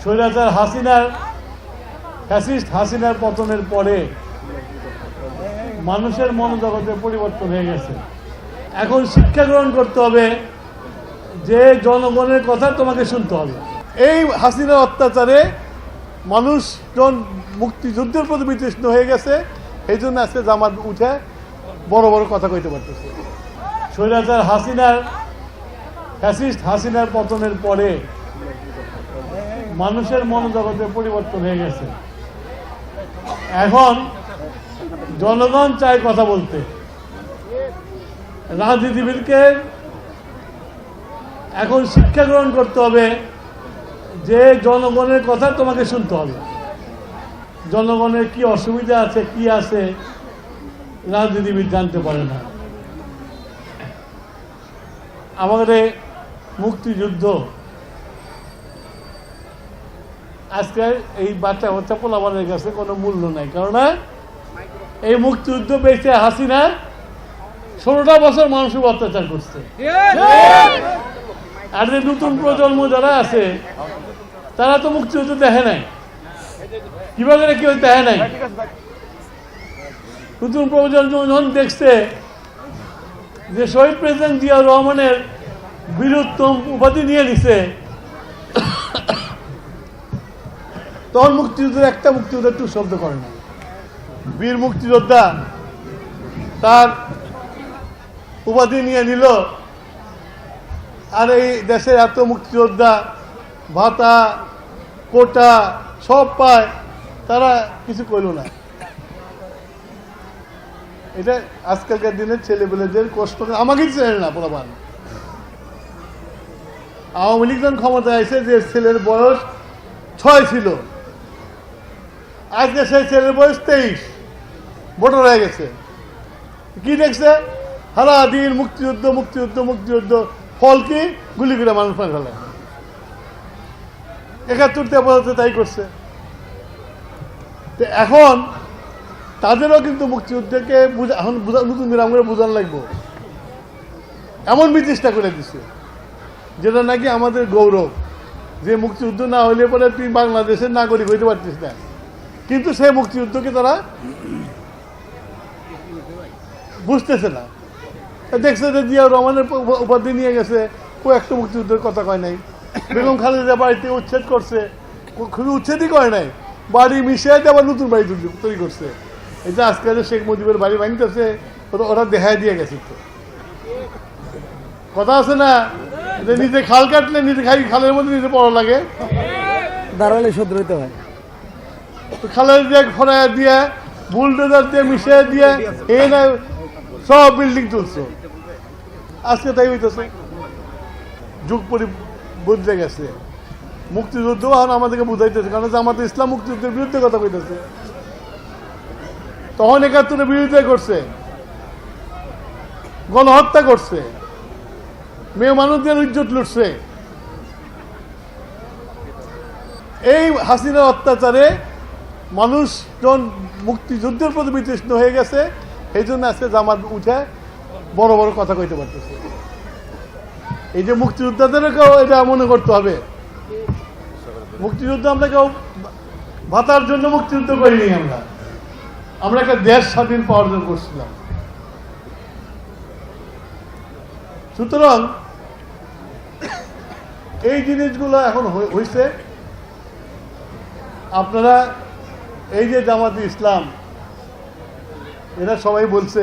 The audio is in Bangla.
স্বৈরাচার হাসিনার ফ্যাসিস্ট হাসিনার পতনের পরে মানুষের মনোজগতে পরিবর্তন হয়ে গেছে। এখন শিক্ষা গ্রহণ করতে হবে যে জনগণের কথা তোমাকে শুনতে হবে। এই হাসিনার অত্যাচারে মানুষজন মুক্তিযুদ্ধের প্রতি বিতৃষ্ণ হয়ে গেছে, এই জন্য আজকে জামাত উঠে বড় বড় কথা কইতে পারতেছে। স্বৈরাচার হাসিনার ফ্যাসিস্ট হাসিনার পতনের পরে মানুষের মনোজগতে পরিবর্তন হয়ে গেছে। এখন জনগণ চায় কথা বলতে। রাজনীতিবিদকে এখন শিক্ষা গ্রহণ করতে হবে যে জনগণের কথা তোমাকে শুনতে হবে। জনগণের কি অসুবিধা আছে, কি আছে, রাজনীতিবিদ জানতে পারে না। আমাদের মুক্তিযুদ্ধ আজকে এই বাচ্চা বাচ্চা পোলাপানের কাছে কোনো মূল্য নাই, কারণ এই মুক্তিযুদ্ধ বেঁচে হাসিনা 16টা বছর মানুষের অত্যাচার করছে। আর যে নতুন প্রজন্ম যারা আছে তারা তো মুক্তিযুদ্ধ দেখে নাই, কিভাবে কেউ দেখে নাই। নতুন প্রজন্ম যখন দেখছে যে শহীদ প্রেসিডেন্ট জিয়াউর রহমানের বীরোত্তম উপাধি নিয়ে নিছে, তখন মুক্তিযুদ্ধের একটা মুক্তিযোদ্ধা একটু শব্দ করে না। বীর মুক্তিযোদ্ধা তার উপাধি নিয়ে নিল, আর এই দেশের এত মুক্তিযোদ্ধা ভাতা কোটা সব পায়, তারা কিছু করল না। এটা আজকালকার দিনের ছেলেপেলেদের কষ্ট, আমাকে ছেলে না পোলাপান। আওয়ামী লীগ যখন ক্ষমতায় আসে, যে ছেলের বয়স 6 ছিল, আজকে সেই ছেলের বয়স 23, ভোটার হয়ে গেছে। কি দেখছে? সারা দিন মুক্তিযুদ্ধ মুক্তিযুদ্ধ মুক্তিযুদ্ধ, ফল কি? গুলি করে মানুষ মার ফেলে। 71 তাই করছে। এখন তাদেরও কিন্তু মুক্তিযুদ্ধকে এখন নতুন গ্রাম করে বোঝান লাগবো, এমন বিচেষ্টা করে দিছে যেটা নাকি আমাদের গৌরব, যে মুক্তিযুদ্ধ না হইলে পরে তুই বাংলাদেশের নাগরিক হইতে পারতিস না। কিন্তু সেই মুক্তিযুদ্ধকে তারা বুঝতেছে না। দেখছে যে জিয়াউর রহমানের উপাধি নিয়ে গেছে, একটা মুক্তিযুদ্ধের কথা কয় নাই। বেগম খালেদা বাড়িতে উচ্ছেদ করছে, শুধু উচ্ছেদই করে নাই, বাড়ি মিশিয়ে আবার নতুন বাড়ি তৈরি করছে। এই যে আজকাল শেখ মুজিবের বাড়ি ভাঙতেছে, ওরা দেখায় দিয়ে গেছে। তো কথা আছে না যে নিজে খাল কাটলে নিজে খালের মধ্যে নিজে পড়া লাগে, দাঁড়ালে শত্রু হইতে হয়। খালের দিয়ে খরায় দিয়ে বুলডোজার দিয়ে মিশিয়ে দিয়ে এই না সব বিল্ডিং তুলছে। আজকে তাই হইতেছে, যুগ বদলে গেছে। মুক্তিযুদ্ধ এখন আমাদেরকে বুঝাইতেছে, কারণ আমাদের ইসলাম মুক্তিযুদ্ধের বিরুদ্ধে কথা কইতেছে। তখন 71-এর বিরুদ্ধে করছে, গণহত্যা করছে, মেয়ে মানুষদের ইজ্জত লুটছে। এই হাসিনার অত্যাচারে মানুষজন মুক্তিযুদ্ধের প্রতি বিতৃষ্ণ হয়ে গেছে, এই জন্য আজকে জামাত উঠে বড় বড় কথা কইতে পারতেছে। এই যে মুক্তিযোদ্ধাদেরকেও এটা মনে করতে হবে, মুক্তিযুদ্ধ আমরা কেউ ভাতার জন্য মুক্তিযুদ্ধ করিনি। আমরা একটা দেশ স্বাধীন পাওয়ার জন্য করছিলাম। সুতরাং এই জিনিসগুলো এখন হয়েছে। আপনারা এই যে জামাতে ইসলাম, এরা সবাই বলছে